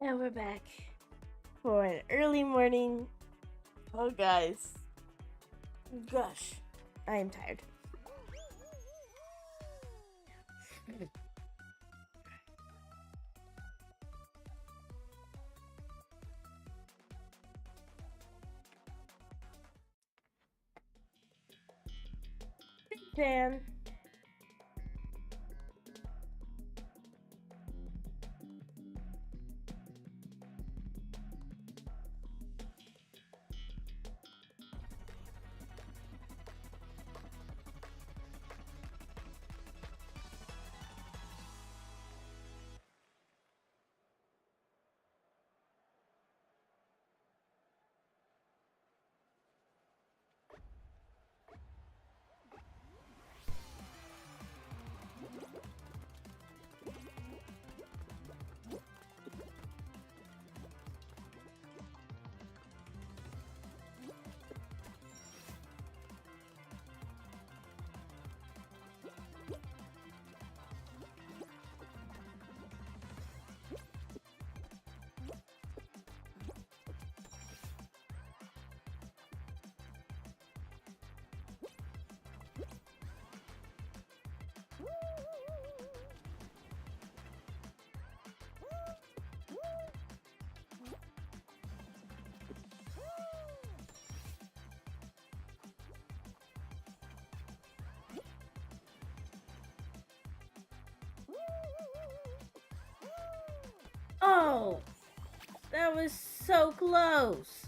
And we're back for an early morning. Oh, guys. Gosh, I am tired. Big fan. Oh, that was so close.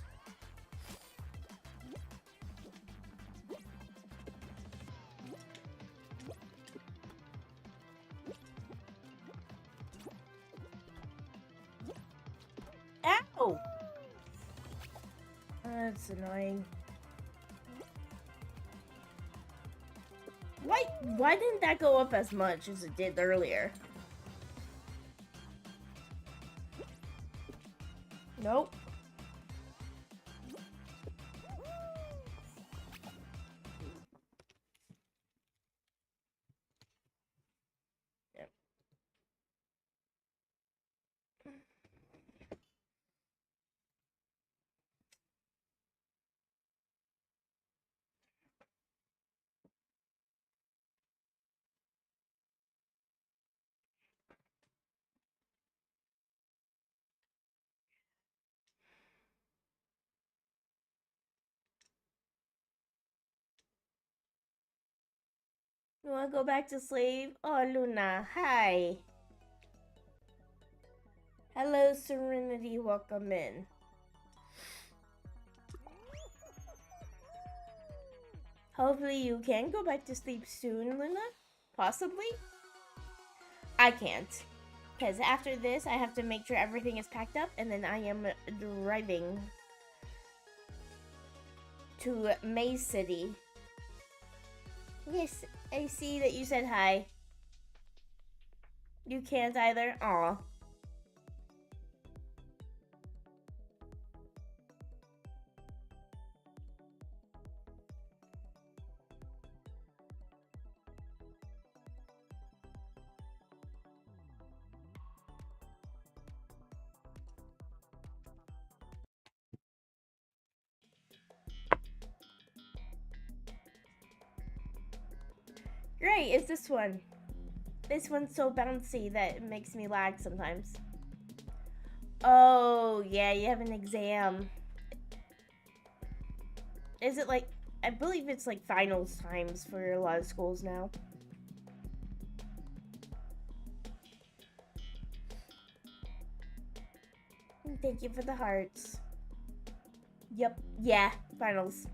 Ow! That's annoying. Why didn't that go up as much as it did earlier? Nope. Yep. You wanna go back to sleep? Oh, Luna, hi. Hello, Serenity, welcome in. Hopefully you can go back to sleep soon, Luna. Possibly. I can't. Because after this, I have to make sure everything is packed up, and then I am driving to Maze City. Yes, I see that you said hi. You can't either? Aw. Great, it's this one. This one's so bouncy that it makes me lag sometimes. Oh, yeah, you have an exam. Is it like, I believe it's like finals times for a lot of schools now. Thank you for the hearts. Yep, yeah, finals.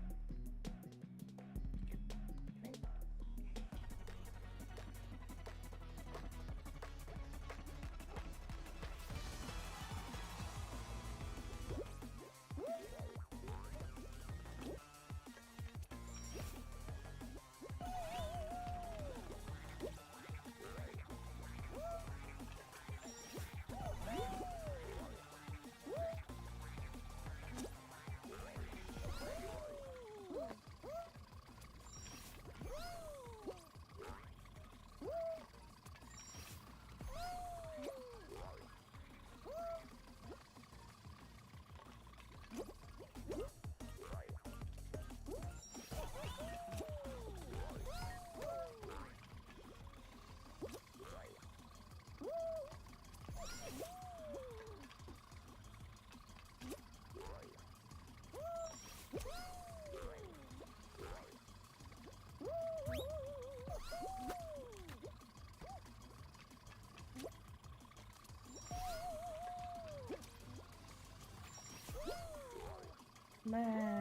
Come on.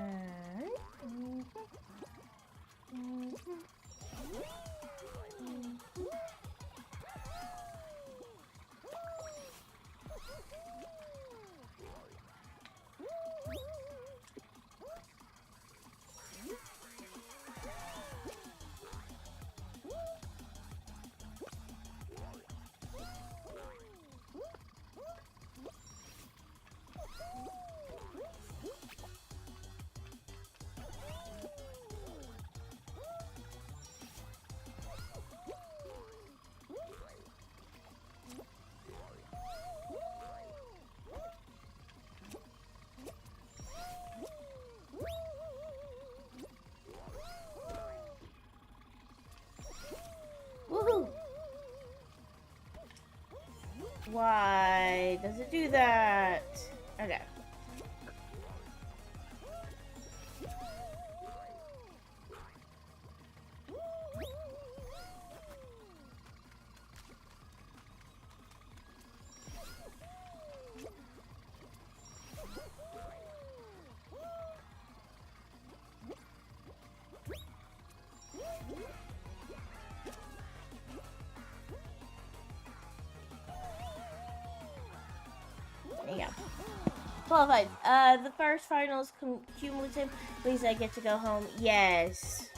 Woohoo! Why does it do that? Okay. Yeah. Qualified. The first finals cumulative. Please, I get to go home. Yes.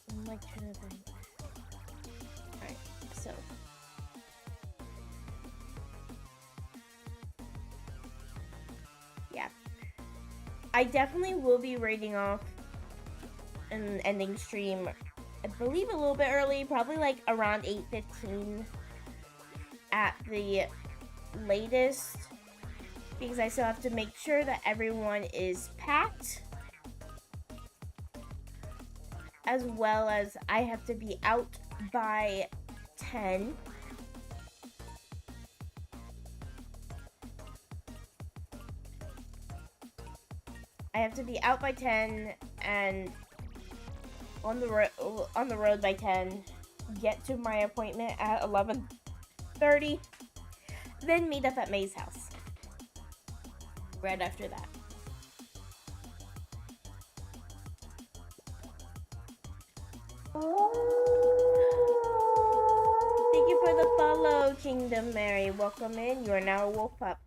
I'm like trying to think. Alright, so. Yeah. I definitely will be rating off an ending stream, I believe a little bit early, probably like around 8:15 at the latest, because I still have to make sure that everyone is packed, as well as I have to be out by 10. I have to be out by 10 and on the road by 10. Get to my appointment at 11:30. Then meet up at May's house. Right after that. Thank you for the follow, Kingdom Mary. Welcome in. You are now a wolf pup.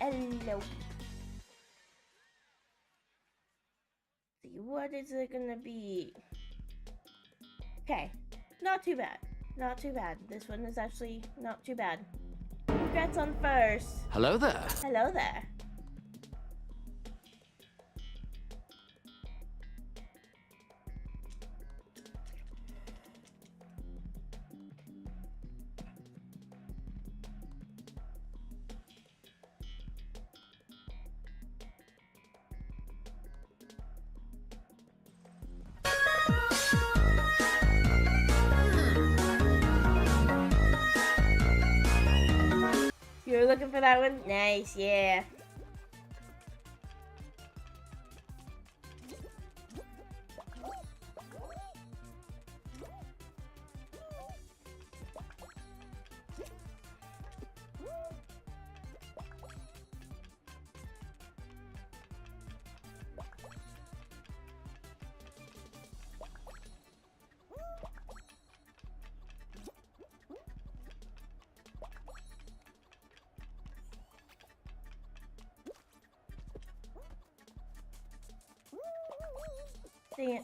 Hello. See, what is it gonna be? Okay, not too bad. Not too bad. This one is actually not too bad. Congrats on first. Hello there. Hello there. You're looking for that one? Nice, yeah. Dang it.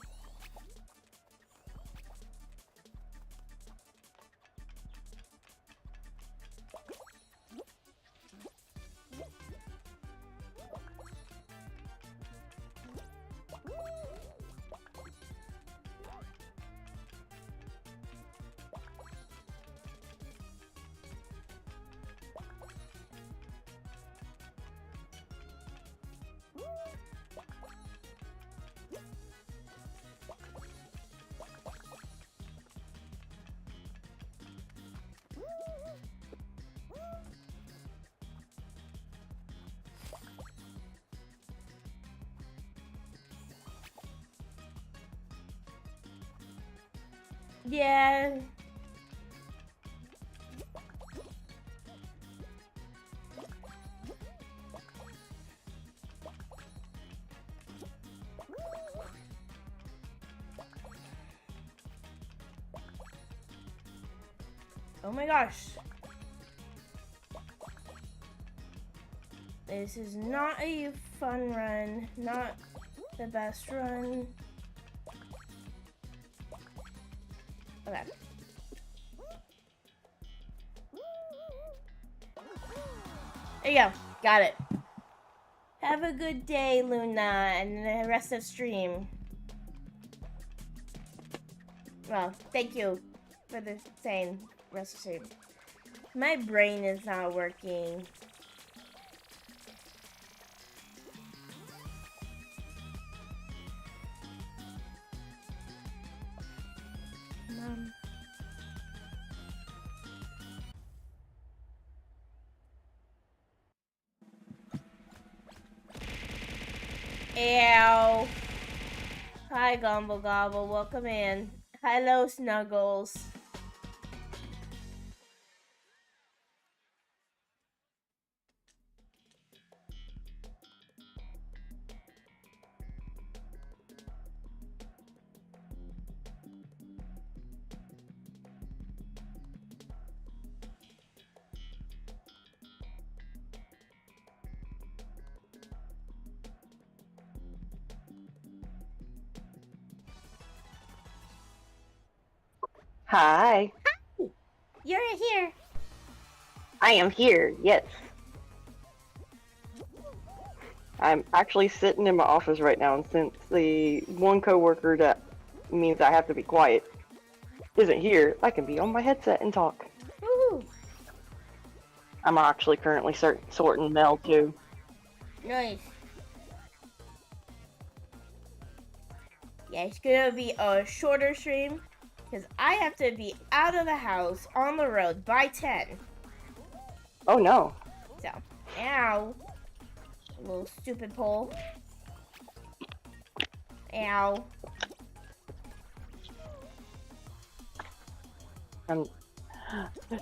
Yeah. Oh my gosh. This is not a fun run. Not the best run. Okay. There you go. Got it. Have a good day, Luna, and the rest of stream. Well, thank you for the saying rest of stream. My brain is not working. Mom. Ew. Hi, Gobble Gobble. Welcome in. Hello, Snuggles. Hi. You're here. I am here, yes. I'm actually sitting in my office right now, and since the one coworker that means I have to be quiet isn't here, I can be on my headset and talk. Woohoo. I'm actually currently sorting mail too. Nice. Yeah, it's gonna be a shorter stream because I have to be out of the house on the road by 10. Oh no. So, ow. Little stupid pole. Ow.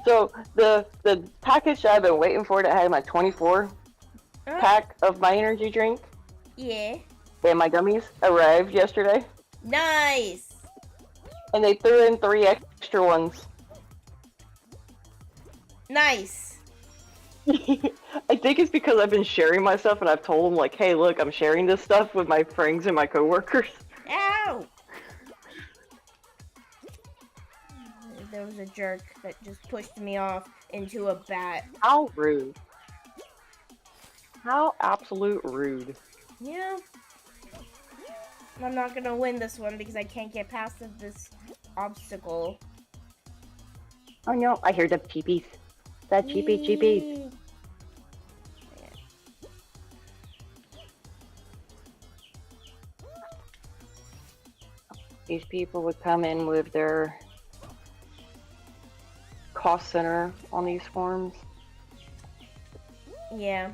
So the package that I've been waiting for that had my 24 pack of my energy drink Yeah. and my gummies arrived yesterday. Nice. And they threw in 3 extra ones. Nice. I think it's because I've been sharing my stuff and I've told them, like, hey, look, I'm sharing this stuff with my friends and my coworkers. Ow. There was a jerk that just pushed me off into a bat. How rude. How absolute rude. Yeah. I'm not gonna win this one because I can't get past this obstacle. Oh no, I hear the cheepies. The cheepies. These people would come in with their cost center on these forms. Yeah.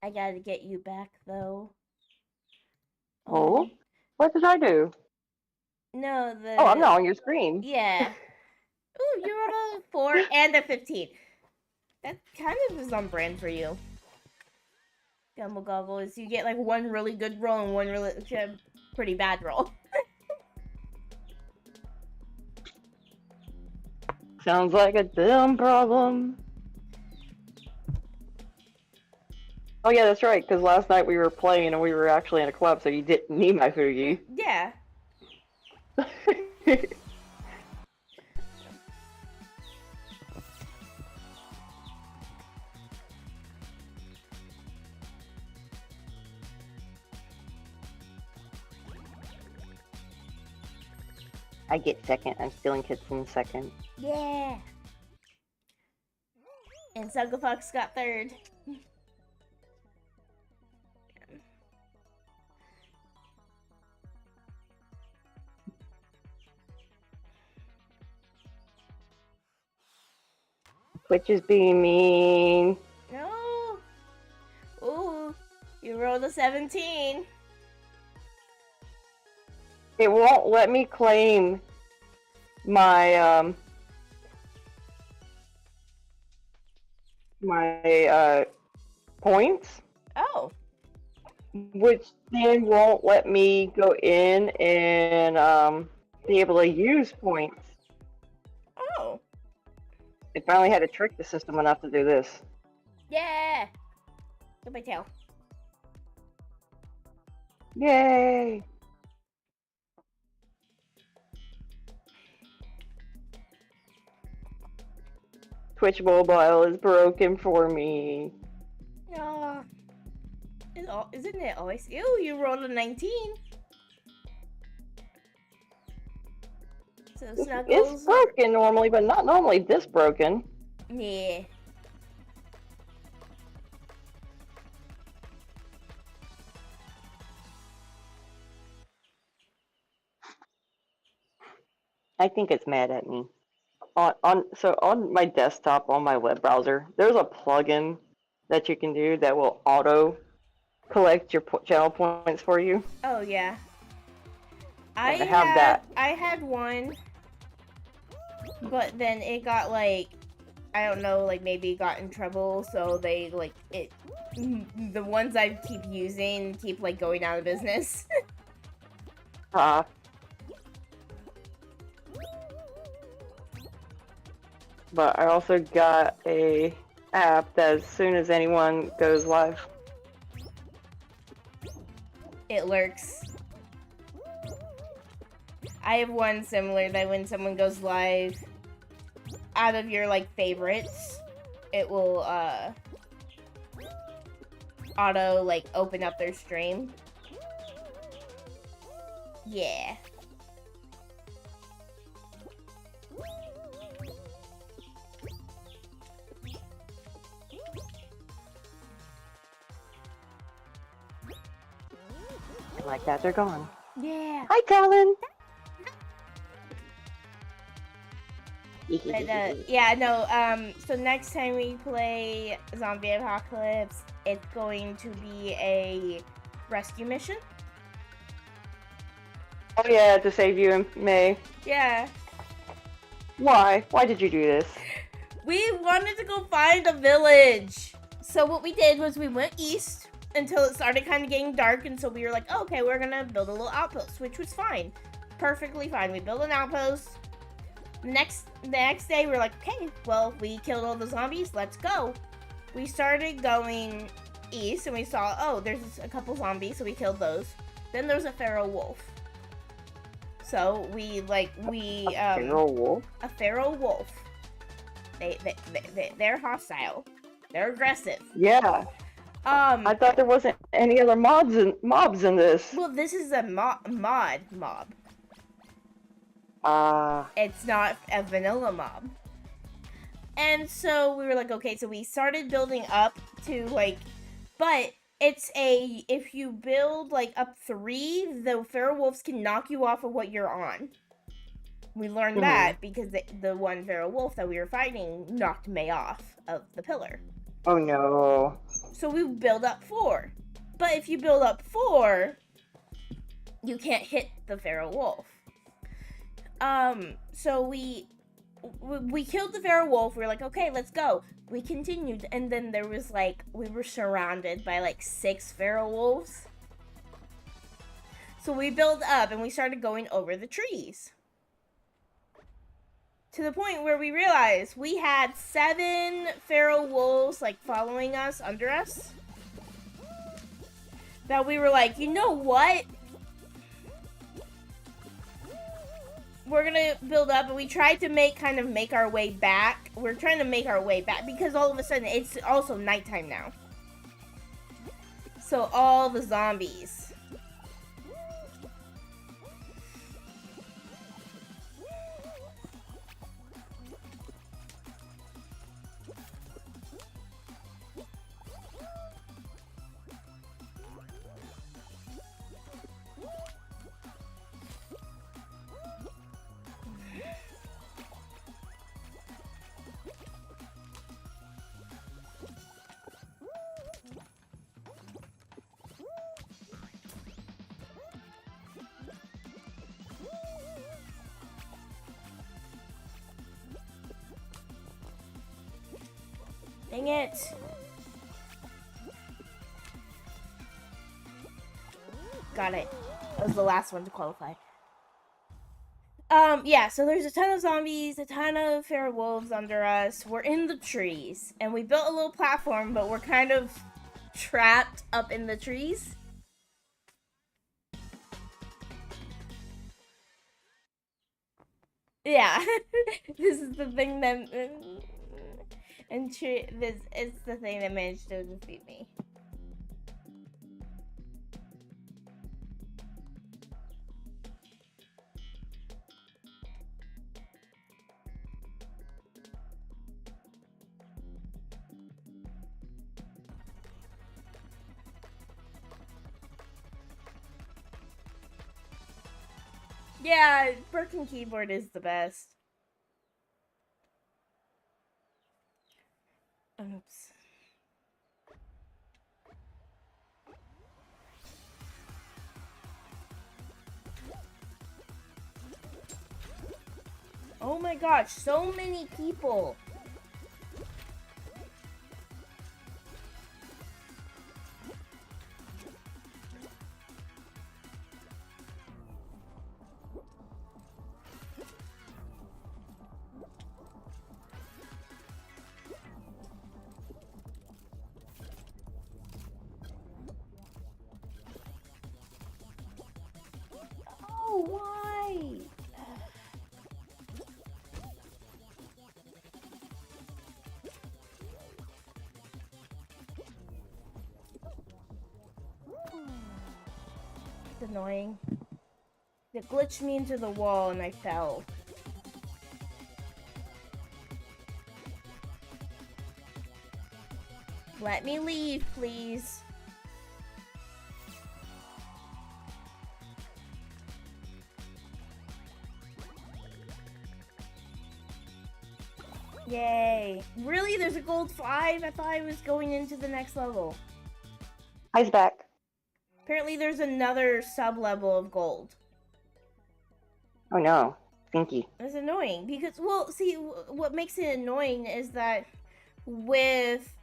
I gotta get you back though. Oh? What did I do? No, Oh, I'm not on your screen. Yeah. Ooh, you rolled a 4 and a 15. That kind of is on brand for you. Gumble Gobble is you get like one really good roll and one really pretty bad roll. Sounds like a dumb problem. Oh yeah, that's right, because last night we were playing and we were actually in a club, so you didn't need my Fugi. Yeah. I get second. I'm stealing kids in second. Yeah. And Sugafox got third. Which is being mean. You rolled a 17. It won't let me claim my points, Oh. which then won't let me go in and be able to use points. Oh. It finally had to trick the system enough to do this. Yeah. Goodbye, tail. Yay! Twitch Mobile is broken for me. Oh. Isn't it always? Ew, you rolled a 19. So Snuggles. It's broken normally, but not normally this broken. Yeah. I think it's mad at me. On my desktop on my web browser, there's a plugin that you can do that will auto collect your channel points for you. Oh yeah. I have that. I had one, but then it got like, I don't know, like maybe it got in trouble, so they like it. The ones I keep using keep like going out of business. But I also got a app that as soon as anyone goes live, It lurks. I have one similar that when someone goes live, out of your like favorites, it will auto like open up their stream. Yeah. like that, they're gone. Yeah. Hi, Talon. But, yeah, no, so next time we play Zombie Apocalypse, it's going to be a rescue mission. Oh yeah, to save you in May. Yeah. Why? Why did you do this? We wanted to go find a village. So what we did was we went east until it started kind of getting dark, and so we were like, oh, okay, we're gonna build a little outpost, which was fine. Perfectly fine. We built an outpost. The next day, we were like, okay, well, we killed all the zombies. Let's go. We started going east, and we saw, oh, there's a couple zombies, so we killed those. Then there was a feral wolf. So we feral wolf. A feral wolf. They're hostile. They're aggressive. Yeah. I thought there wasn't any other mobs in this. Well, this is a mob. It's not a vanilla mob. And so we were like, okay, so we started building up to like, but it's if you build like up 3, the feral wolves can knock you off of what you're on. We learned that because the one feral wolf that we were fighting knocked May off of the pillar. Oh no. So we build up 4. But if you build up 4, you can't hit the feral wolf. So we killed the feral wolf. We were like, okay, let's go. We continued, and then there was like, we were surrounded by like 6 feral wolves. So we built up, and we started going over the trees. To the point where we realized we had 7 feral wolves like following us, under us. That we were like, you know what? We're gonna build up, and we tried to make our way back. We're trying to make our way back because all of a sudden it's also nighttime now. So all the zombies. Dang it. Got it. That was the last one to qualify. Yeah, so there's a ton of zombies, a ton of feral wolves under us. We're in the trees, and we built a little platform, but we're kind of trapped up in the trees. Yeah, this is the thing that, this is the thing that managed to defeat me. Yeah, broken keyboard is the best. Oops. Oh my gosh, so many people. Oh, why? It's annoying. It glitched me into the wall and I fell. Let me leave, please. Yay. Really? There's a gold 5? I thought I was going into the next level. I's back. Apparently there's another sub-level of gold. Oh no, stinky. It's annoying because, well, see, what makes it annoying is that with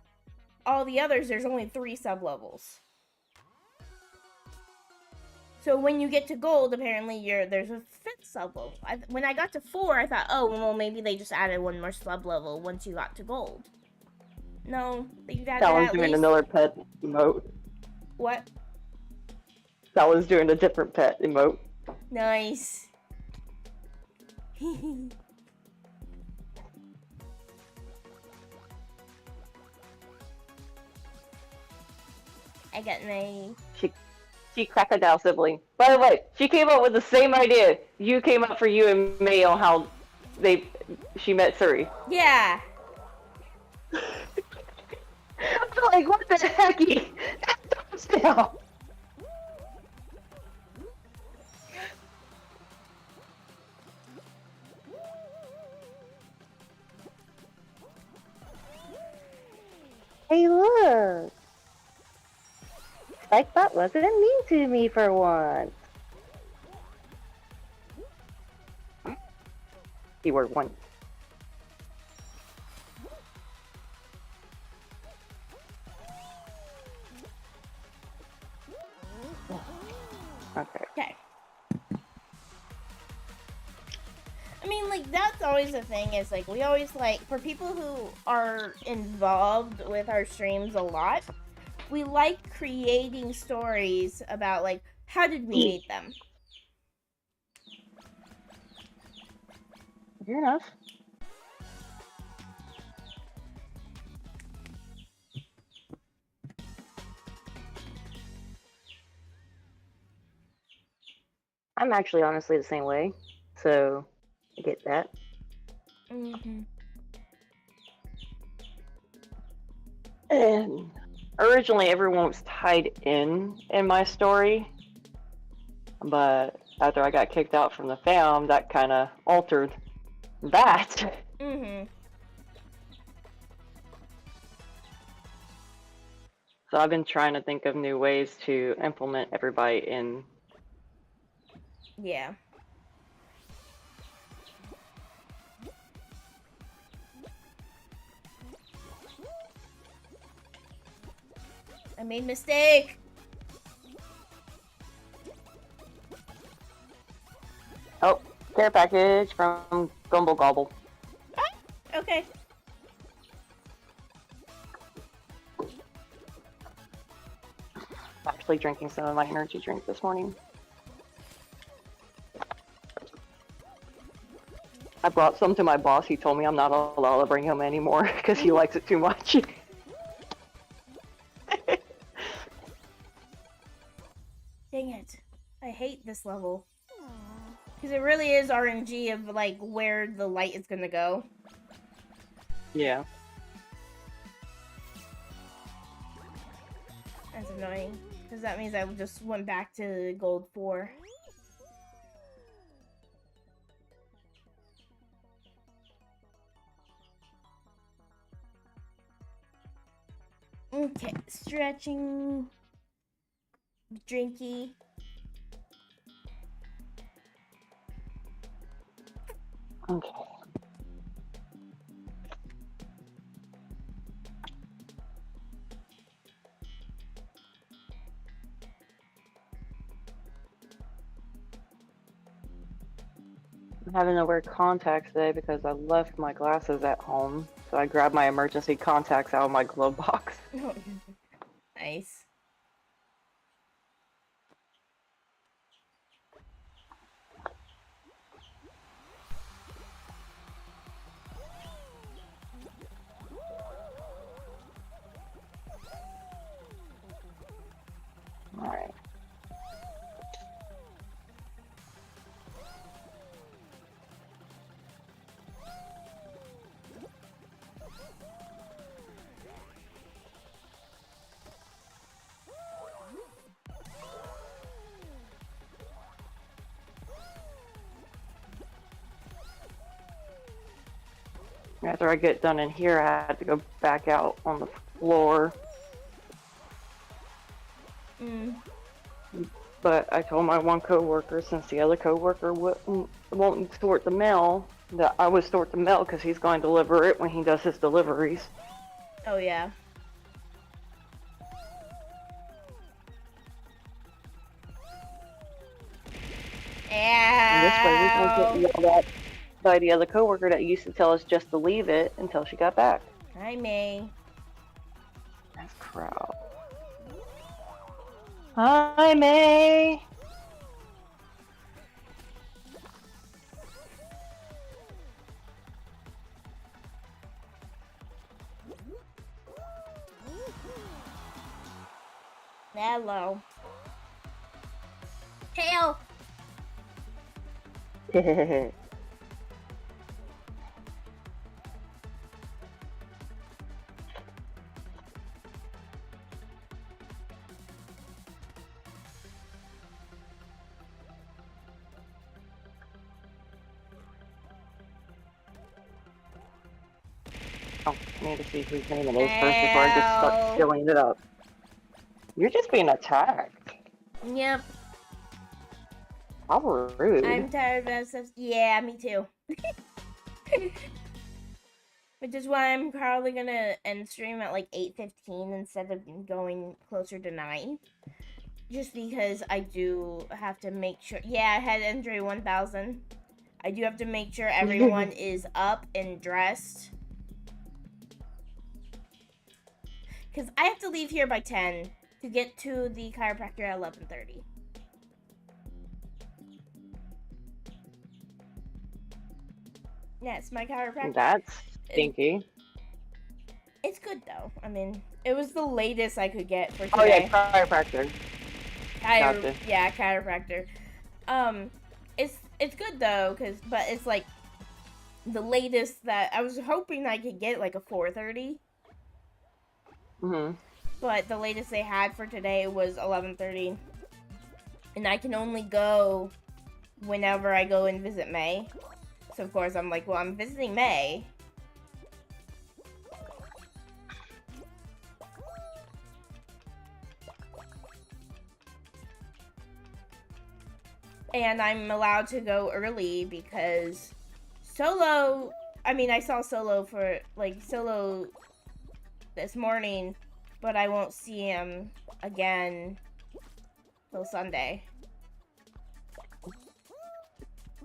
all the others, there's only 3 sub-levels. So when you get to gold, apparently there's a 5th sub-level. When I got to 4, I thought, oh, well, maybe they just added one more sub-level once you got to gold. No, they've added That one's at doing least... another pet emote. What? That one's doing a different pet emote. Nice. I got my... She crocodile sibling. By the way, she came up with the same idea. You came up for you and May on how she met Suri. Yeah. I'm like, what the heck? Now. Hey, look. Spikebot wasn't mean to me for once. Keyword 1. Okay. Okay. I mean, like, that's always the thing, is, like, we always, like, for people who are involved with our streams a lot, we like creating stories about, like, how did we meet them? Fair enough. I'm actually honestly the same way, so I get that. Mm-hmm. And originally everyone was tied in my story, but after I got kicked out from the fam, that kind of altered that. Mm-hmm. So I've been trying to think of new ways to implement everybody in. Yeah. I made mistake. Oh, care package from Gumble Gobble. Ah, okay. I'm actually drinking some of my energy drink this morning. I brought some to my boss. He told me I'm not allowed to bring him anymore because he likes it too much. Dang it. I hate this level. Because it really is RNG of, like, where the light is gonna go. Yeah. That's annoying. Because that means I just went back to gold 4. Okay, stretching. Drinky. Okay. I'm having to wear contacts today because I left my glasses at home. So I grabbed my emergency contacts out of my glove box. Nice. Alright. After I get done in here, I had to go back out on the floor. But I told my one coworker, since the other coworker won't sort the mail, that I would sort the mail because he's going to deliver it when he does his deliveries. Oh, yeah. And this way we don't get yelled at by the other coworker that used to tell us just to leave it until she got back. Hi, May. That's crap. Hi, May. Hello. Hail. Oh, I need to see whose name it is first before I just start filling it up. You're just being attacked. Yep. How rude. I'm tired of that stuff. Yeah, me too. Which is why I'm probably gonna end stream at like 8:15 instead of going closer to 9. Just because I do have to make sure. Yeah, I had Andre 1000. I do have to make sure everyone is up and dressed. Because I have to leave here by 10 to get to the chiropractor at 11:30. Yes, my chiropractor. That's stinky. It's good though. I mean, it was the latest I could get for today. Oh yeah, chiropractor. Gotcha. Yeah, chiropractor. It's good though, but it's like the latest that I was hoping I could get like a 4:30. But the latest they had for today was 11:30, and I can only go whenever I go and visit May. So of course I'm like, well, I'm visiting May. And I'm allowed to go early because Solo, I mean, I saw Solo this morning but I won't see him again till Sunday.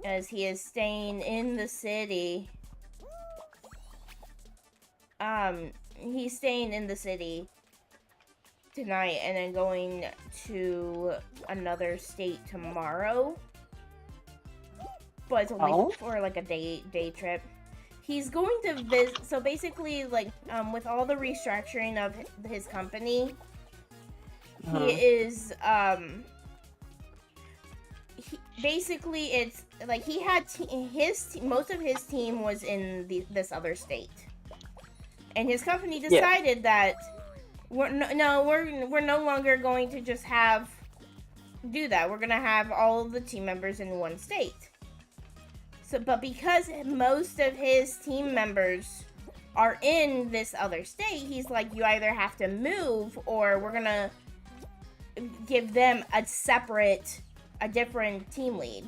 As he is staying in the city. He's staying in the city tonight and then going to another state tomorrow. But it's only for like a day trip. He's going to visit. So basically, like, with all the restructuring of his company, he is basically it's like he had most of his team was in this other state, and his company decided that we're no longer going to just do that. We're gonna have all of the team members in one state. So, but because most of his team members are in this other state, he's like, you either have to move or we're gonna give them a different team lead.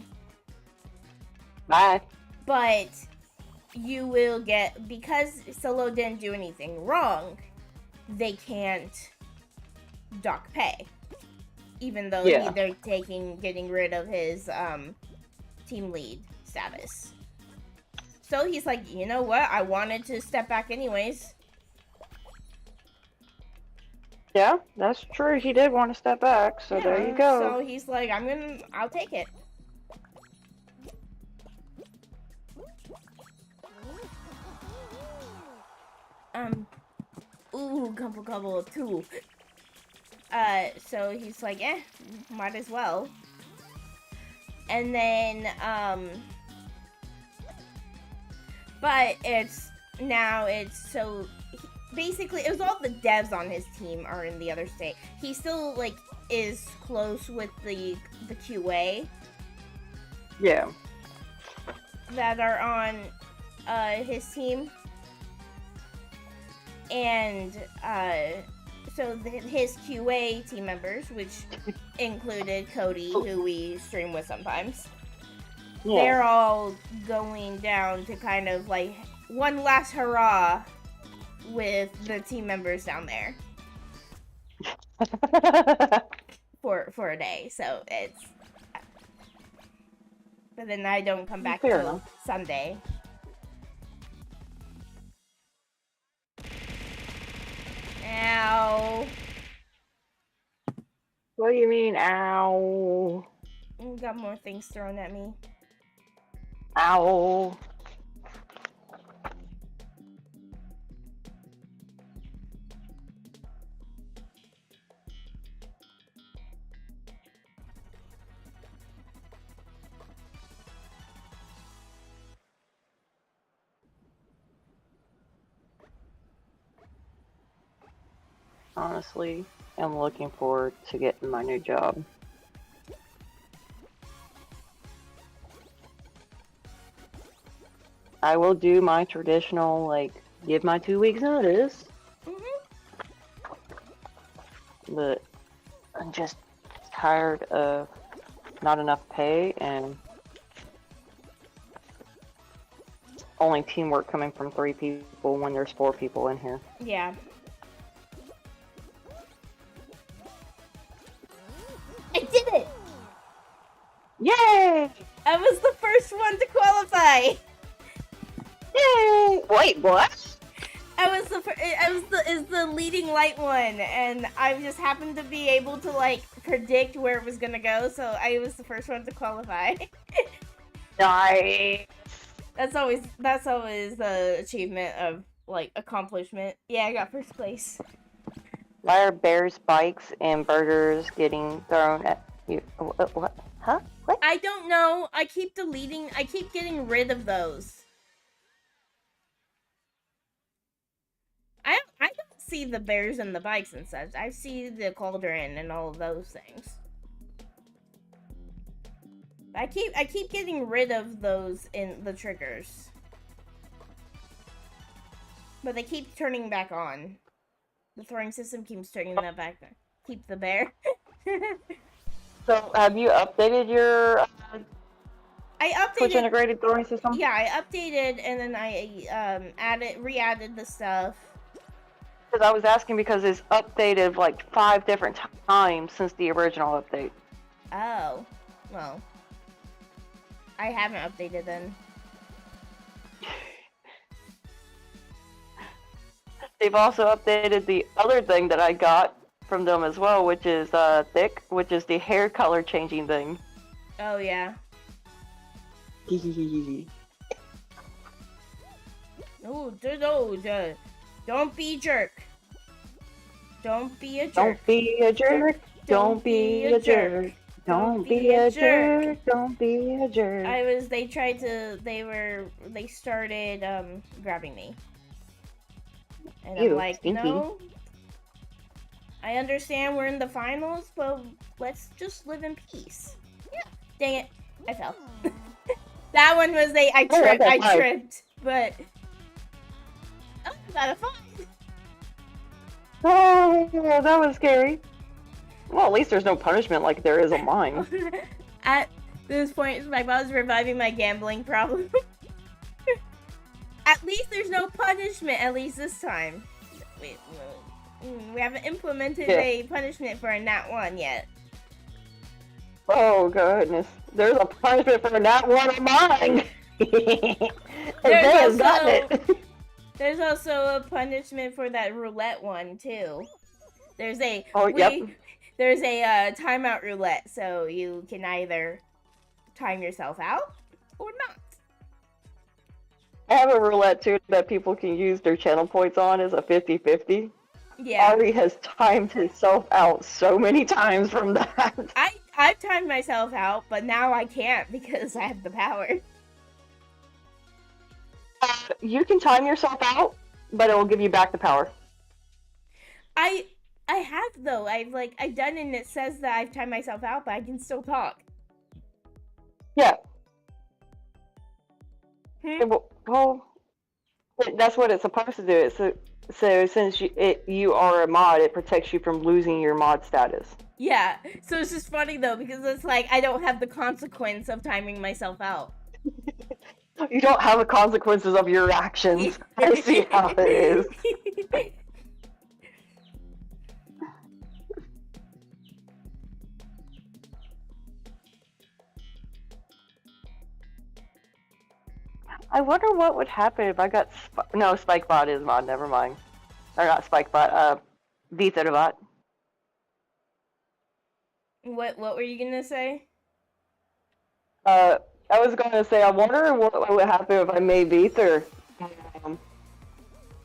Bye. But you will get, because Solo didn't do anything wrong, they can't dock pay. Even though they're getting rid of his team lead status. So he's like, you know what? I wanted to step back anyways. Yeah, that's true. He did want to step back, so there you go. So he's like, I'll take it. Couple too. So he's like, might as well. And then, but basically, it was all the devs on his team are in the other state. He still, like, is close with the QA. Yeah. That are on, his team. And, so his QA team members, which included Cody, who we stream with sometimes, they're all going down to kind of like one last hurrah with the team members down there for a day. So it's, but then I don't come back till Sunday. Ow. What do you mean, ow? Got more things thrown at me. Ow. Honestly, I'm looking forward to getting my new job. I will do my traditional, like, give my 2 weeks notice. But I'm just tired of not enough pay and only teamwork coming from 3 people when there's 4 people in here. Yeah. I did it! Yay! I was the first one to qualify! Yay! Wait, what? I was the leading light one, and I just happened to be able to, like, predict where it was gonna go, so I was the first one to qualify. Nice! That's always the achievement of, like, accomplishment. Yeah, I got first place. Why are bears' bikes and burgers getting thrown at you? What? Huh? What? I don't know. I keep getting rid of those. I don't see the bears and the bikes and such. I see the cauldron and all of those things. I keep getting rid of those in the triggers. But they keep turning back on. The throwing system keeps turning that back on. Keep the bear. So, have you updated your Twitch updated integrated throwing system? Yeah, I updated and then I re-added the stuff. Because I was asking because it's updated like 5 different times since the original update. Oh, well, I haven't updated then. They've also updated the other thing that I got from them as well, which is thick, which is the hair color changing thing. Oh yeah. No, don't be a jerk. Don't be a jerk. Don't be a jerk. Don't be a jerk. Don't be a jerk. Don't be a jerk. They started grabbing me. And Ew, I'm like, stinky. no. I understand we're in the finals, but let's just live in peace. Yeah. Dang it. I fell. That one was I tripped, but oh, I got a 5. Oh, that was scary. Well, at least there's no punishment like there is on mine. At this point, my mom's reviving my gambling problem. At least there's no punishment, at least this time. We haven't implemented a punishment for a Nat 1 yet. Oh, goodness. There's a punishment for a Nat 1 on mine! There's also a punishment for that roulette one, too. There's a timeout roulette, so you can either time yourself out or not. I have a roulette too that people can use their channel points on as a 50-50. Yeah. Ari has timed himself out so many times from that. I've timed myself out, but now I can't because I have the power. You can time yourself out, but it will give you back the power. I have though. I've done it and it says that I've timed myself out, but I can still talk. Yeah. Well, that's what it's supposed to do. So since you are a mod, it protects you from losing your mod status. Yeah. So it's just funny though because it's like I don't have the consequence of timing myself out. You don't have the consequences of your actions. I see how it is. I wonder what would happen if I got no, Spikebot is mod, never mind. Or not Spikebot, Vtherbot. What were you gonna say? I was gonna say I wonder what would happen if I made Vther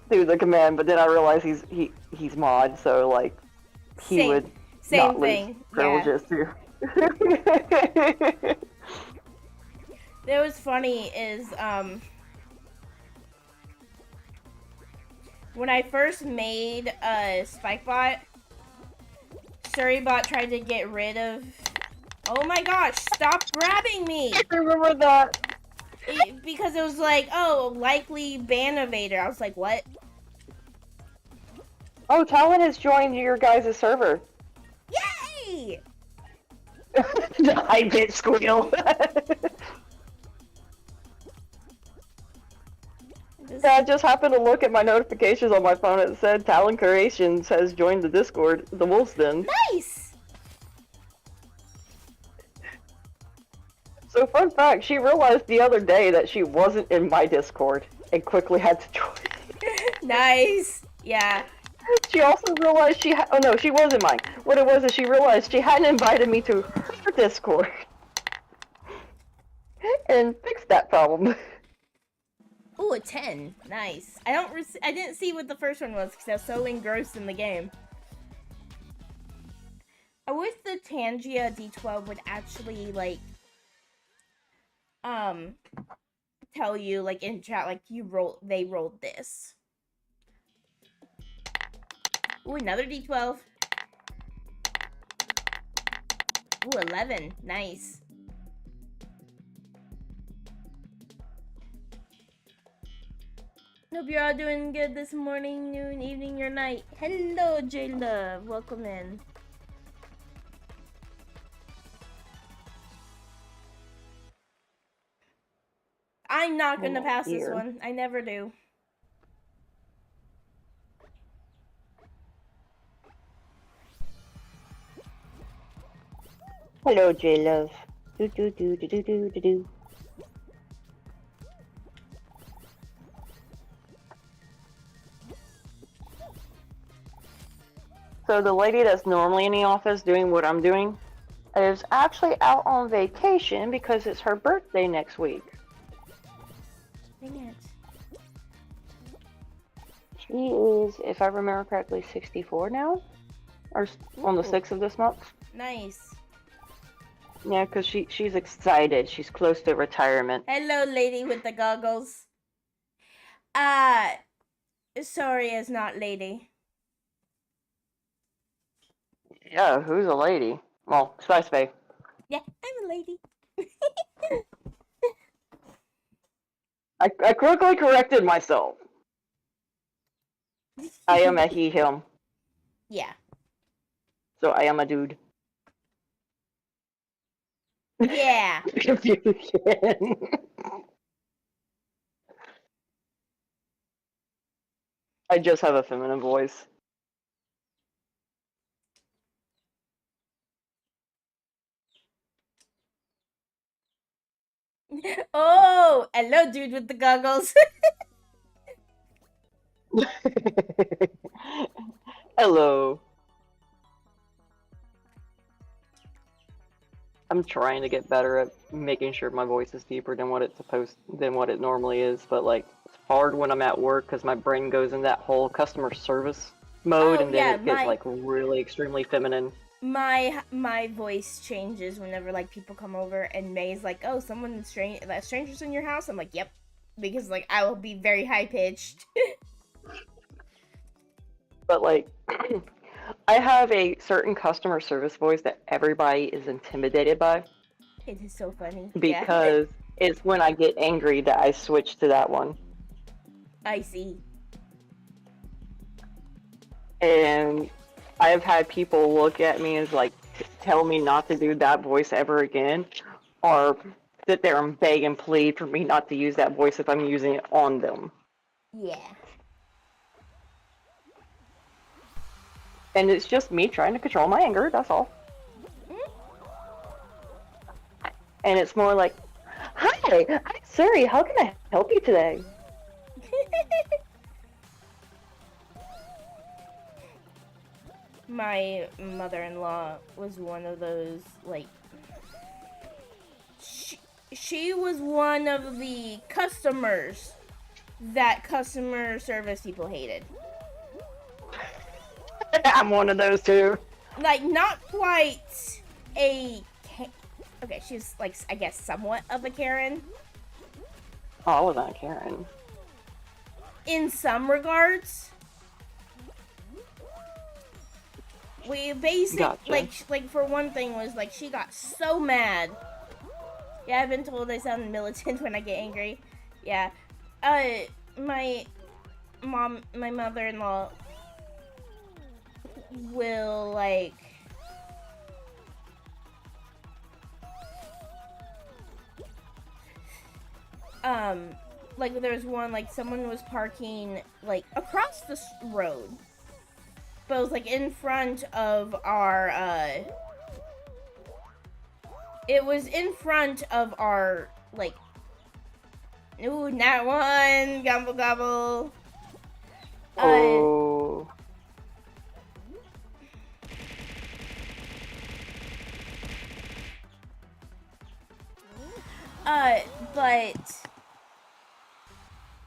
through the command, but then I realized he's mod, so like he would not lose privileges too. That was funny is when I first made Spikebot, Surrybot tried to get rid of. Oh my gosh! Stop grabbing me! I remember that. Because it was like, oh, likely ban evader. I was like, what? Oh, Talon has joined your guys' server. Yay! The high-pitched squeal. Yeah, I just happened to look at my notifications on my phone. It said Talon Creations has joined the Discord, the Wolf's Den. Nice! So, fun fact, she realized the other day that she wasn't in my Discord and quickly had to join. Nice! Yeah. She also realized oh no, she was in mine. What it was is she realized she hadn't invited me to her Discord. And fixed that problem. Ooh, a 10. Nice. I didn't see what the first one was because I was so engrossed in the game. I wish the Tangia D12 would actually, like, tell you, like, in chat, like, they rolled this. Ooh, another D12. Ooh, 11. Nice. Hope you're all doing good this morning, noon, evening, or night. Hello, J-Love. Welcome in. I'm not gonna pass this one. I never do. Hello, J Love. Do do do do do do do do. So the lady that's normally in the office doing what I'm doing is actually out on vacation because it's her birthday next week. Dang it. She is, if I remember correctly, 64 now, or on the Ooh, 6th of this month. nice. Yeah, because she's excited. She's close to retirement. Hello, lady with the goggles. Uh, sorry, it's not lady. Yeah, who's a lady? Well, Spice Bay. Yeah, I'm a lady. I quickly corrected myself. I am a he, him. Yeah. So I am a dude. Yeah. Confusion. I just have a feminine voice. Oh, hello, dude with the goggles. Hello. I'm trying to get better at making sure my voice is deeper than what it normally is, but like it's hard when I'm at work because my brain goes in that whole customer service mode, Oh and then yeah, it gets like really extremely feminine. my voice changes whenever like people come over and May's like, "Oh, strangers in your house." I'm like, "Yep," because like I will be very high pitched. But like, I have a certain customer service voice that everybody is intimidated by It is so funny. Yeah, because it's when I get angry that I switch to that one. I see. And I've had people look at me as like tell me not to do that voice ever again, or sit there and beg and plead for me not to use that voice if I'm using it on them. Yeah. And it's just me trying to control my anger, that's all. And it's more like, "Hi, I'm Siri, how can I help you today?" My mother-in-law was one of those like she was one of the customers that customer service people hated. I'm one of those too. Like not quite a okay, she's like I guess somewhat of a Karen Oh, I wasn't a Karen. in some regards. We Gotcha. like for one thing was like she got so mad. Yeah, I've been told I sound militant when I get angry. Yeah. My mother-in-law will like there was one like someone was parking like across the road, but it was like in front of our it was in front of our like ooh, not one gobble gobble. Oh. But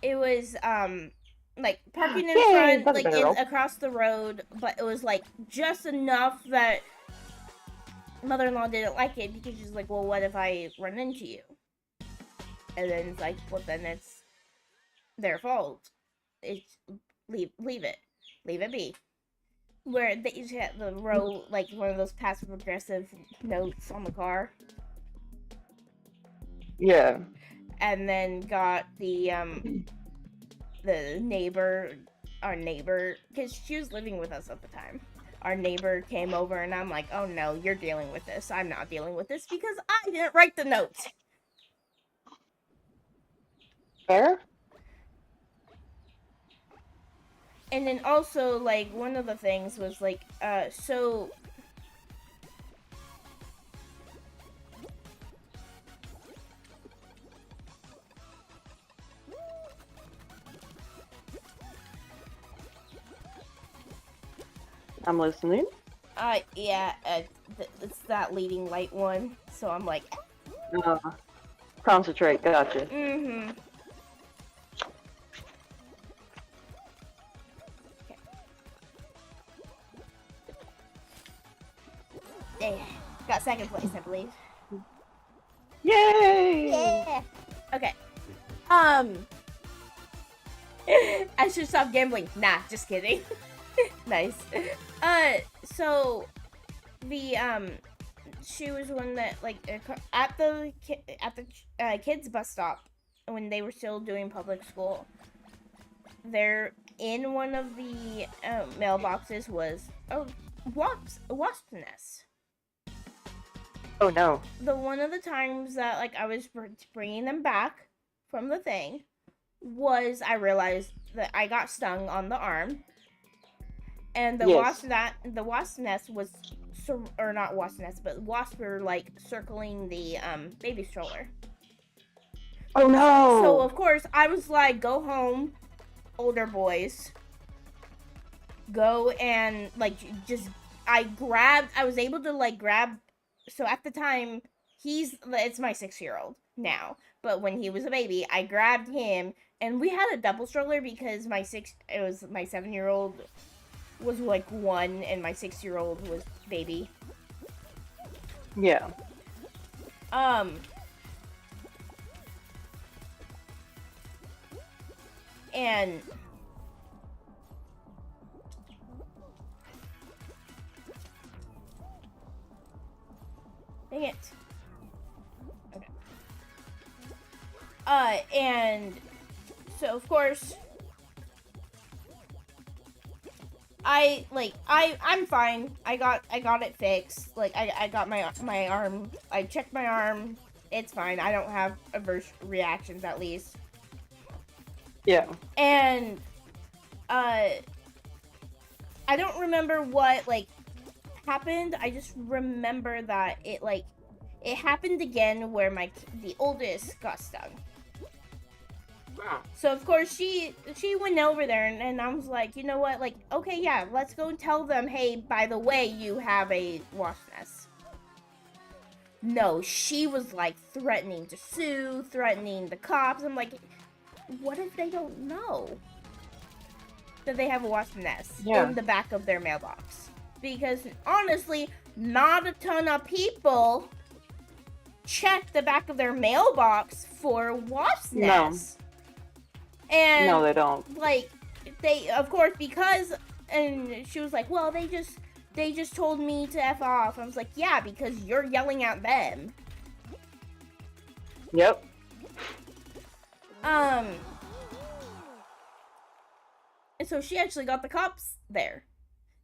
it was like parking in Yay, front, that's a like better in roll. across the road, but it was like just enough that mother-in-law didn't like it because she's like, well, what if I run into you? And then it's like, well, then it's their fault. It's leave it be. Where they just had the row like one of those passive aggressive notes on the car, Yeah. and then got the neighbor, our neighbor, because she was living with us at the time. Our neighbor came over, and I'm like, oh no, you're dealing with this. I'm not dealing with this because I didn't write the notes. Fair? And then also, like, one of the things was like, so I'm listening. Yeah, it's that leading light one. So I'm like, Uh, Concentrate, gotcha. mm-hmm. Yeah, got second place, I believe. Yay! Yeah. Okay. I should stop gambling. Nah, just kidding. Nice. So the she was one that like at the kids bus stop when they were still doing public school. There in one of the mailboxes was a wasp nest. Oh no. The one of the times that like I was bringing them back from the thing was I realized that I got stung on the arm, and the Yes. wasp nest was or not wasp nest, but wasps were like circling the baby stroller. Oh no. So of course I was like, go home, older boys. Go and like just I was able to like grab. So at the time it's my 6-year-old now, but when he was a baby I grabbed him, and we had a double stroller because my 7-year-old was like 1 and my 6-year-old was baby. Yeah. And dang it. Okay. And so of course I'm fine. I got it fixed. Like I got my arm. I checked my arm. It's fine. I don't have adverse reactions at least. Yeah. And I don't remember what like happened. I just remember that it happened again where the oldest got stung. So of course she went over there, and I was like, you know what, like, okay, yeah, let's go and tell them, hey, by the way, you have a wasp nest. No, she was like threatening to sue, threatening the cops. I'm like, what if they don't know that they have a wasp nest in the back of their mailbox? Because honestly, not a ton of people check the back of their mailbox for wasp nests. And no, they don't. Like, they, of course, because, and she was like, well, they just told me to F off. I was like, yeah, because you're yelling at them. Yep. And so she actually got the cops there.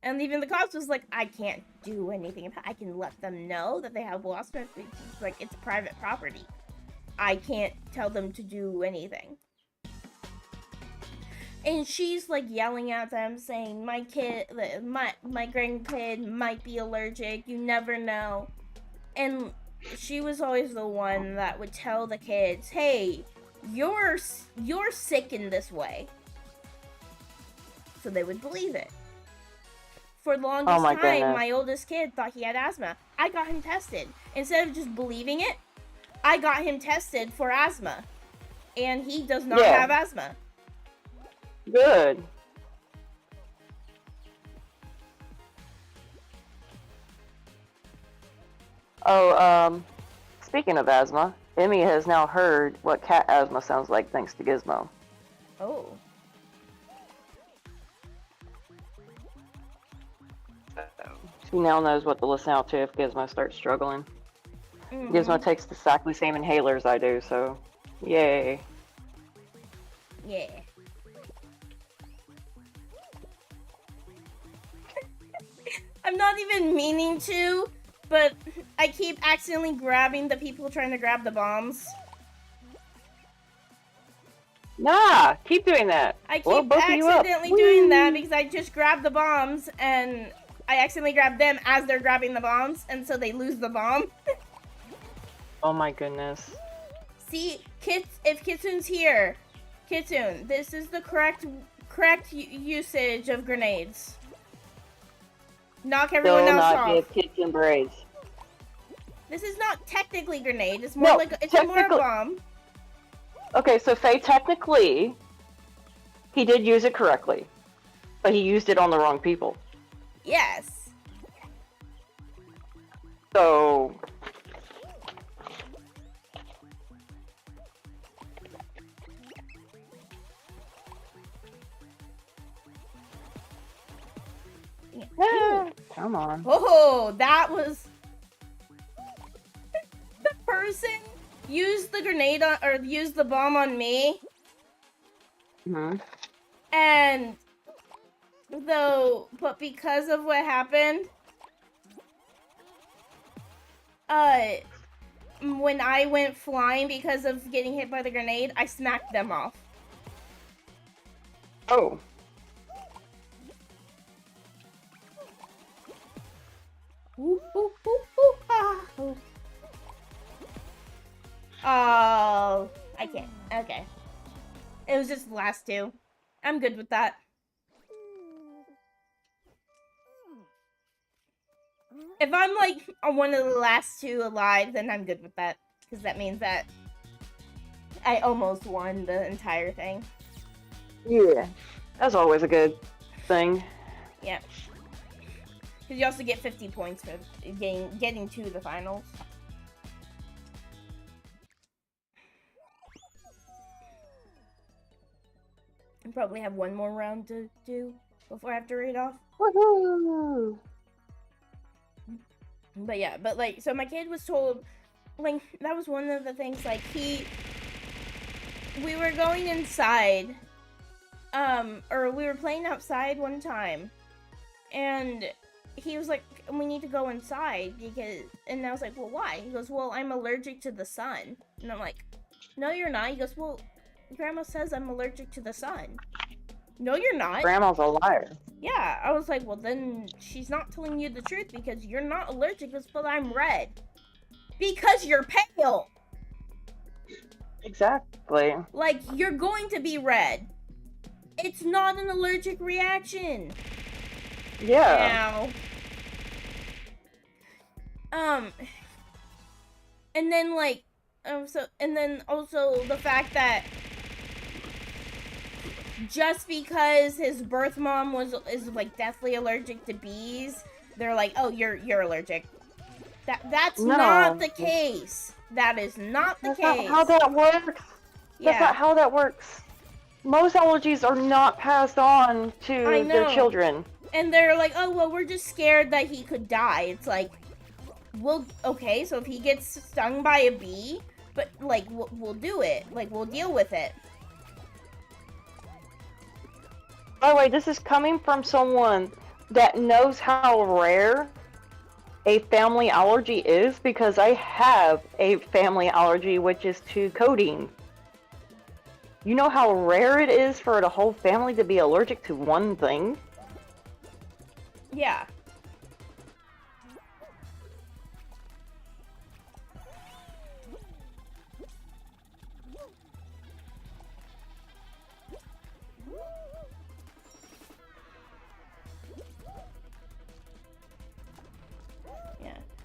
And even the cops was like, I can't do anything. I can let them know that they have wasp nests. Like, it's private property. I can't tell them to do anything. And she's like yelling at them, saying, my grandkid might be allergic. You never know. And she was always the one that would tell the kids, hey, you're sick in this way. So they would believe it. For the longest time, my oldest kid thought he had asthma. I got him tested. Instead of just believing it, I got him tested for asthma. And he does not have asthma. Good. Oh, speaking of asthma, Emmy has now heard what cat asthma sounds like thanks to Gizmo. Oh. She now knows what to listen out to if Gizmo starts struggling. Mm-hmm. Gizmo takes the exactly same inhalers I do, so yay. Yeah. I'm not even meaning to, but I keep accidentally grabbing the people trying to grab the bombs. Nah, keep doing that. I keep accidentally doing that because I just grab the bombs and I accidentally grab them as they're grabbing the bombs, and so they lose the bomb. Oh my goodness. See, if Kitsun's here, Kitsun, this is the correct usage of grenades. knock everyone Still else not off. give kids in berets. This is not technically grenade. It's more No, like it's more a bomb. Okay, so Faye, technically, he did use it correctly, but he used it on the wrong people. Yes. So. Yeah, come on. Oh, that was. The person used the grenade on, or used the bomb on me. And but because of what happened, when I went flying because of getting hit by the grenade, I smacked them off. Oh. Ooh, ooh, ooh, ooh, ah, ooh. Oh, I can't. Okay. It was just the last two. I'm good with that. If I'm like one of the last two alive, then I'm good with that. Because that means that I almost won the entire thing. Yeah. That's always a good thing. Yeah. Because you also get 50 points for getting to the finals. I probably have one more round to do before I have to read off. Woohoo! But yeah, but like, so my kid was told, like, that was one of the things, like, we were going inside, or we were playing outside one time, and he was like, we need to go inside, because, and I was like, well, why? He goes, well, I'm allergic to the sun. And I'm like, no, you're not. He goes, well, Grandma says I'm allergic to the sun. No, you're not. Grandma's a liar. Yeah, I was like, well, then she's not telling you the truth because you're not allergic, but I'm red. Because you're pale. Exactly. Like, you're going to be red. It's not an allergic reaction. Yeah. Now, and then, like, and then also the fact that just because his birth mom is like deathly allergic to bees, they're like, oh, you're allergic. That's not the case. That is not the case. That's not how that works. Yeah. That's not how that works. Most allergies are not passed on to their children. And they're like, oh, well, we're just scared that he could die. It's like, well, okay, so if he gets stung by a bee, but, like, we'll do it. Like, we'll deal with it. By the way, this is coming from someone that knows how rare a family allergy is, because I have a family allergy, which is to codeine. You know how rare it is for the whole family to be allergic to one thing? Yeah.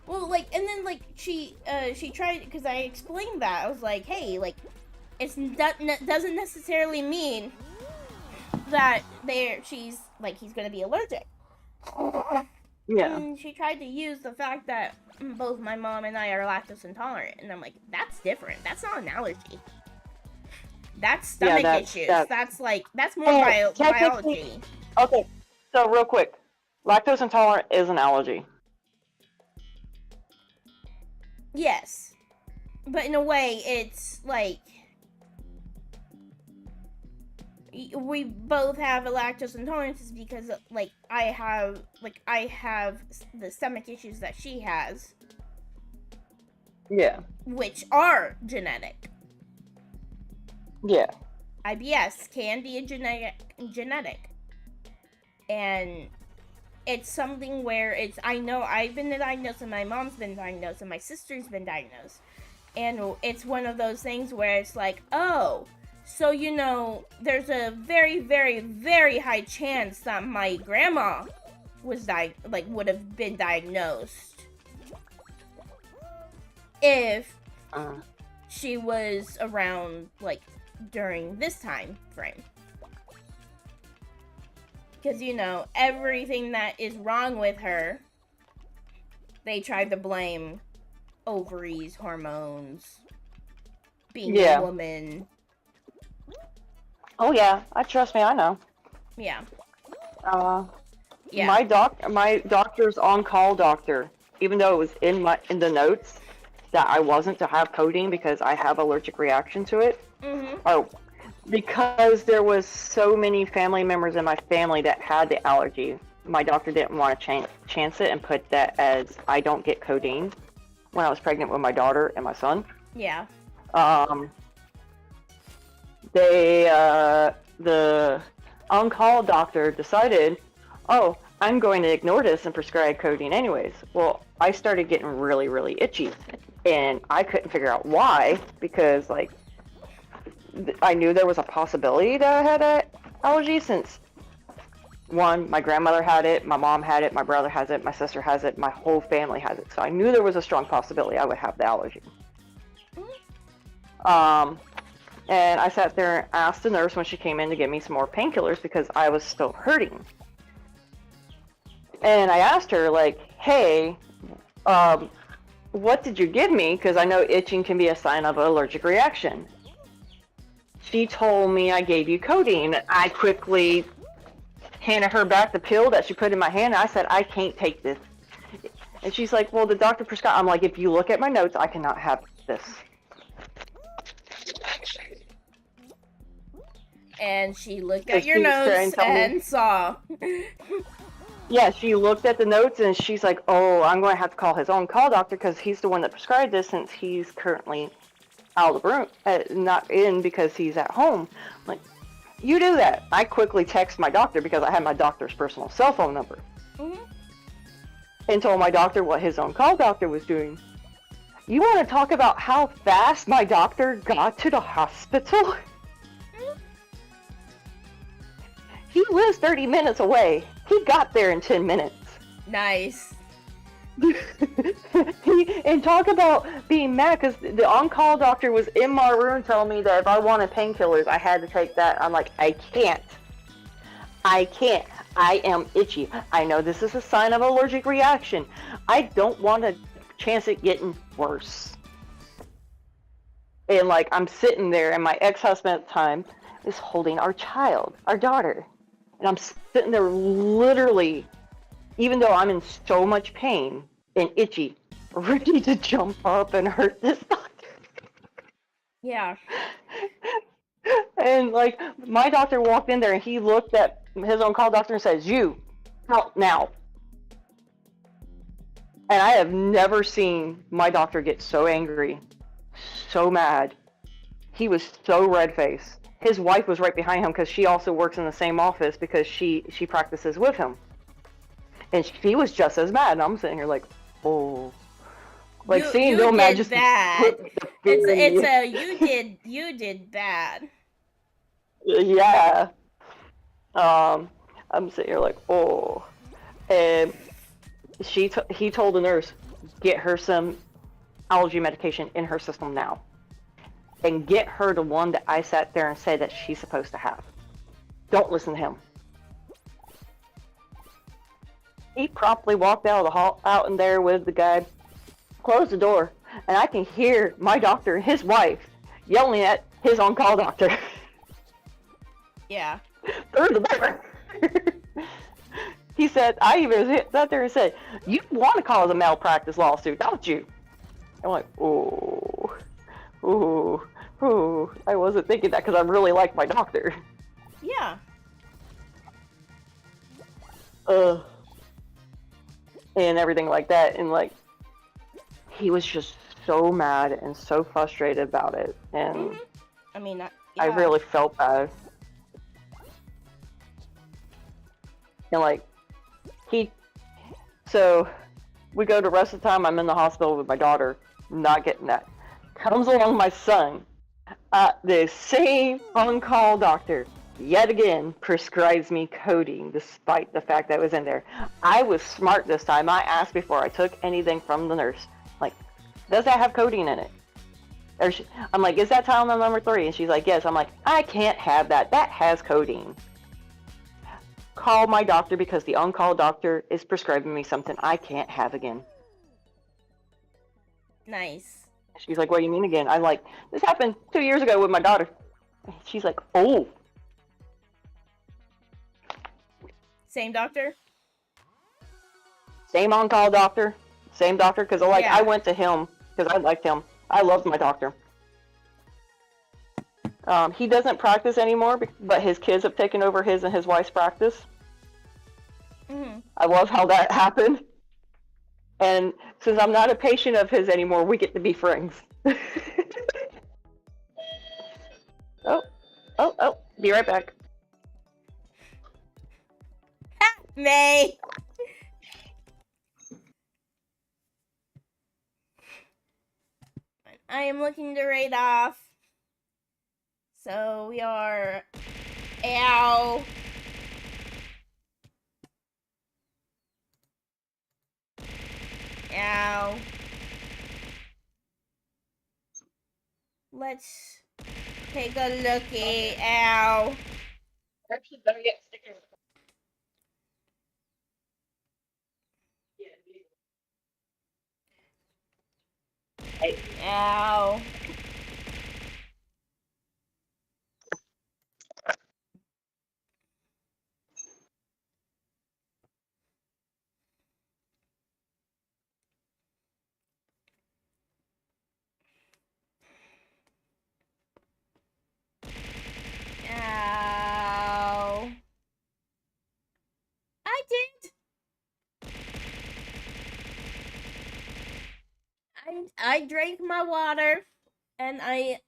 Well, like, and then, like, she tried, because I explained that. I was like, hey, like, doesn't necessarily mean that he's gonna be allergic. Yeah. And she tried to use the fact that both my mom and I are lactose intolerant. And I'm like, that's different. That's not an allergy. That's stomach issues. That's more biology. Okay, so real quick. Lactose intolerant is an allergy. Yes. But in a way, it's like, we both have a lactose intolerance because, like, I have the stomach issues that she has. Yeah. Which are genetic. Yeah. IBS can be a genetic. And it's something where I know I've been diagnosed, and my mom's been diagnosed, and my sister's been diagnosed. And it's one of those things where it's like, oh, so, you know, there's a very, very, very high chance that my grandma would have been diagnosed if she was around like during this time frame. Because, you know, everything that is wrong with her, they tried to blame ovaries, hormones, being a woman. Oh yeah, trust me, I know. Yeah. Yeah. My doctor's on-call doctor, even though it was in the notes that I wasn't to have codeine because I have allergic reaction to it. Mm-hmm. Oh, because there was so many family members in my family that had the allergy, my doctor didn't want to chance it and put that as I don't get codeine when I was pregnant with my daughter and my son. Yeah. The on-call doctor decided, oh, I'm going to ignore this and prescribe codeine anyways. Well, I started getting really, really itchy, and I couldn't figure out why, because like I knew there was a possibility that I had an allergy since one, my grandmother had it, my mom had it, my brother has it, my sister has it, my whole family has it. So I knew there was a strong possibility I would have the allergy. And I sat there and asked the nurse when she came in to give me some more painkillers because I was still hurting. And I asked her, like, hey, what did you give me? Because I know itching can be a sign of an allergic reaction. She told me I gave you codeine. I quickly handed her back the pill that she put in my hand. And I said, I can't take this. And she's like, well, the doctor prescribed. I'm like, if you look at my notes, I cannot have this. And she looked at your notes and saw. Yeah, she looked at the notes and she's like, oh, I'm going to have to call his own call doctor because he's the one that prescribed this since he's currently out of the room, not in because he's at home. I'm like, you do that. I quickly text my doctor because I had my doctor's personal cell phone number. Mm-hmm. And told my doctor what his own call doctor was doing. You want to talk about how fast my doctor got to the hospital? He lives 30 minutes away. He got there in 10 minutes. Nice. And talk about being mad because the on-call doctor was in my room telling me that if I wanted painkillers, I had to take that. I'm like, I can't. I am itchy. I know this is a sign of allergic reaction. I don't want to chance it getting worse. And like, I'm sitting there and my ex-husband at the time is holding our child, our daughter. And I'm sitting there literally, even though I'm in so much pain and itchy, ready to jump up and hurt this doctor. Yeah. And like, my doctor walked in there and he looked at his own call doctor and says, you, out now. And I have never seen my doctor get so angry, so mad. He was so red-faced. His wife was right behind him because she also works in the same office because she practices with him. And she was just as mad. And I'm sitting here like, oh. Like seeing Bill Mad just bad. You did bad. Yeah. I'm sitting here like, oh. And he told the nurse, get her some allergy medication in her system now. And get her the one that I sat there and said that she's supposed to have. Don't listen to him. He promptly walked out of the hall, out in there with the guy, closed the door, and I can hear my doctor and his wife yelling at his on-call doctor. Yeah. Through the door. He said, I even sat there and said, you want to cause a malpractice lawsuit, don't you? I'm like, oh. Ooh, I wasn't thinking that because I really like my doctor. Yeah. And everything like that. And like, he was just so mad and so frustrated about it. And I mean, yeah. I really felt bad. And like, so we go the rest of the time I'm in the hospital with my daughter, not getting that. Comes along my son, the same on-call doctor, yet again prescribes me codeine despite the fact that it was in there. I was smart this time. I asked before I took anything from the nurse, like, does that have codeine in it? I'm like, is that Tylenol number 3? And she's like, yes. I'm like, I can't have that. That has codeine. Call my doctor because the on-call doctor is prescribing me something I can't have again. Nice. She's like, what do you mean again? I'm like, this happened 2 years ago with my daughter. She's like, oh. Same doctor? Same on-call doctor. Same doctor. Because like, Yeah. I went to him because I liked him. I loved my doctor. He doesn't practice anymore, but his kids have taken over his and his wife's practice. Mm-hmm. I love how that happened. And since I'm not a patient of his anymore, we get to be friends. Oh, be right back. May! I am looking to raid off. So we are... Ow! Ow. Let's take a looky. Ow. Actually, better get stickers. Ow. Ow. I did. I drank my water and I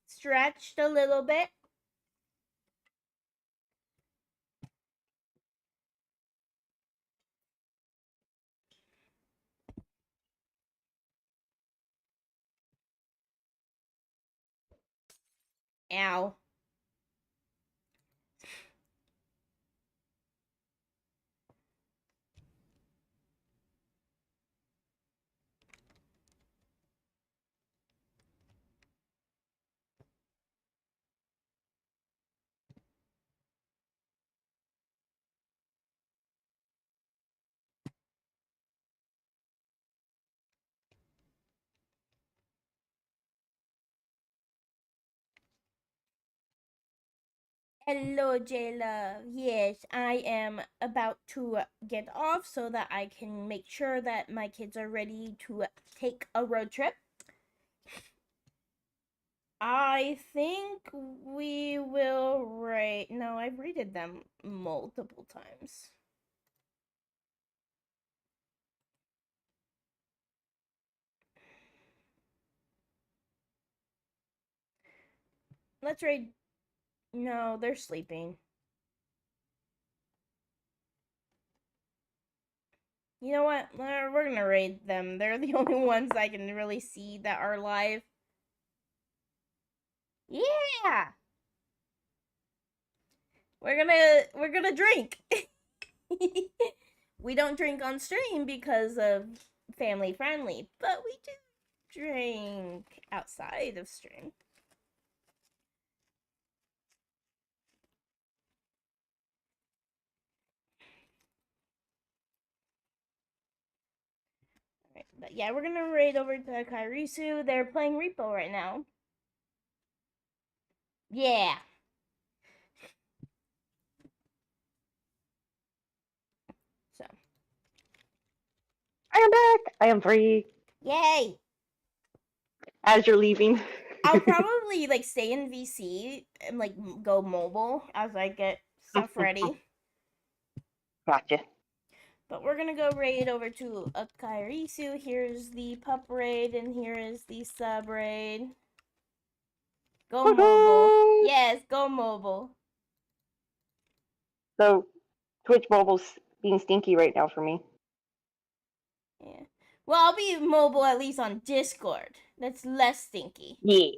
stretched a little bit. Ow. Hello, J-Love. Yes, I am about to get off so that I can make sure that my kids are ready to take a road trip. I think we will rate. No, I've rated them multiple times. Let's rate. No, they're sleeping. You know what? We're gonna rate them. They're the only ones I can really see that are live. Yeah, we're gonna drink. We don't drink on stream because of family friendly, but we do drink outside of stream. Right, but yeah, we're gonna raid over to Kairisu. They're playing Repo right now. Yeah. So. I am back. I am free. Yay. As you're leaving. I'll probably like stay in VC and like go mobile as I get stuff ready. Gotcha. But we're gonna go raid over to Akairisu. Here's the pup raid, and here is the sub raid. Go mobile. Yes, go mobile. So, Twitch mobile's being stinky right now for me. Yeah. Well, I'll be mobile at least on Discord. That's less stinky. Yeah.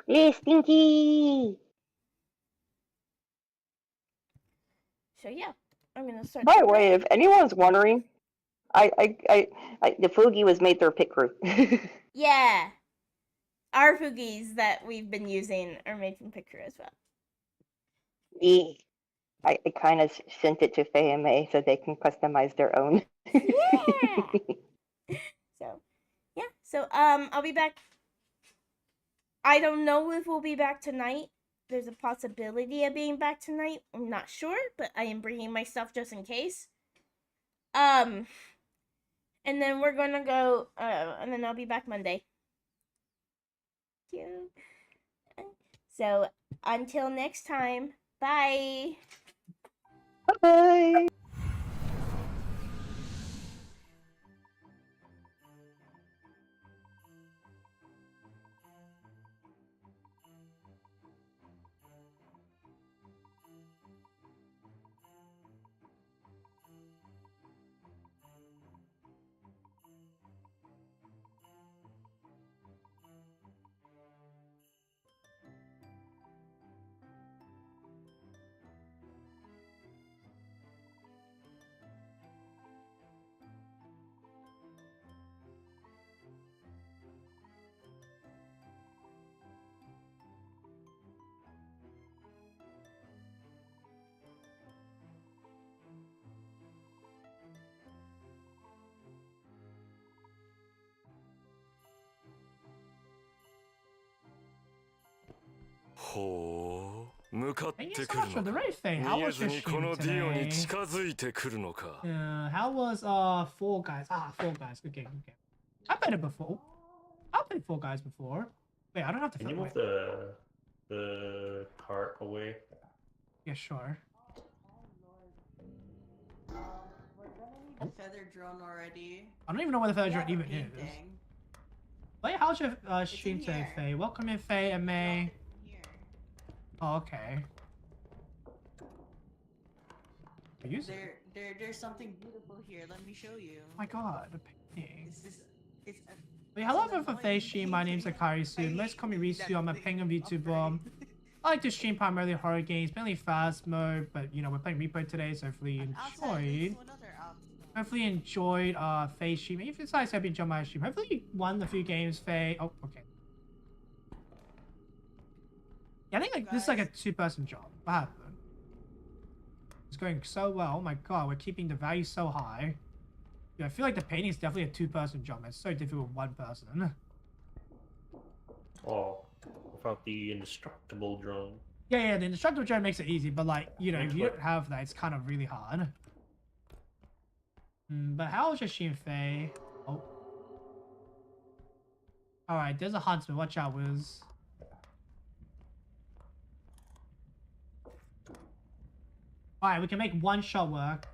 Yeah, Stinky! So yeah, I'm gonna start By the the way, raid. if anyone's wondering, the Fugi was made through a pit crew. Yeah, our foogies that we've been using are made from Picker as well. Yeah. I kind of sent it to Faye and May so they can customize their own. Yeah. So yeah, so I'll be back. I don't know if we'll be back tonight. There's a possibility of being back tonight. I'm not sure, but I am bringing my stuff just in case. Um, and then we're gonna go. And then I'll be back Monday. Cute. So until next time, bye. Bye. Thank you so much for the raid, Faye. How was your stream today? How was Fall Guys? Fall Guys, good game, good game. I played it before. I played Fall Guys before. Wait, I don't have to. Can you move the cart away? Yeah, sure. Feather drone already. I don't even know what the feather drone even is. Painting. Wait, how's your stream today, here. Faye? Welcome in, Faye and May. Here. Oh, okay. Use it. There's something beautiful here. Let me show you. Oh my god, the painting. It's Wait, hello everyone from Faye stream. My name's Akari Soon. Let's call me Risu. I'm a Penguin VTuber. I like to stream primarily horror games, mainly fast mode, but you know, we're playing Repo today, so hopefully you enjoyed. Hopefully you enjoyed Faye stream. If it's nice, hope you enjoyed my stream. Hopefully you won a few games, Faye. Oh, okay. Yeah, I think like this is like a two-person job. What happened? It's going so well. Oh my god, we're keeping the value so high. Yeah, I feel like the painting is definitely a two-person job. It's so difficult with one person. Oh, without the indestructible drone. Yeah, the indestructible drone makes it easy, but like, you know, if you don't have that, it's kind of really hard. But how was your stream, Faye? Oh. Alright, there's a huntsman. Watch out, Wiz. Alright, we can make one shot work.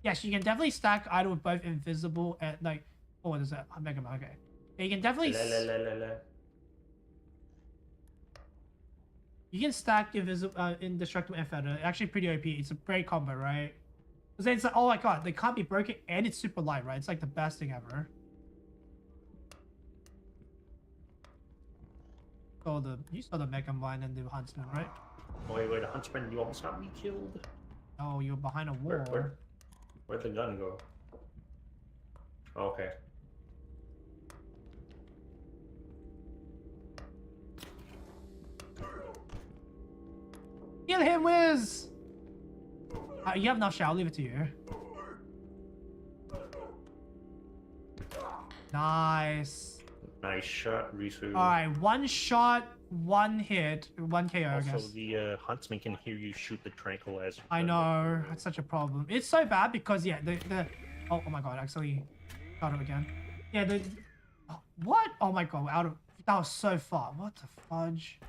Yes, you can definitely stack either with both invisible and like... Oh, what is that? Mega Man, okay. Yeah, you can definitely... You can stack invisible, indestructible and feather. Actually pretty OP. It's a great combo, right? Because it's like, oh my god, they can't be broken and it's super light, right? It's like the best thing ever. Oh, you saw the Mega Man and the Huntsman, right? Wait, the huntsman, you almost got me killed. Oh, you were behind a wall. Where'd the gun go? Oh, okay. Kill him, Wiz! You have enough shot, I'll leave it to you. Nice. Nice shot, Risu. Alright, one shot, one hit, one KO, I guess. Also, the huntsman can hear you shoot the tranquilizer. I know, it's such a problem. It's so bad because, yeah, oh my god, actually, got him again. Yeah, what? Oh my god, that was so far. What the fudge?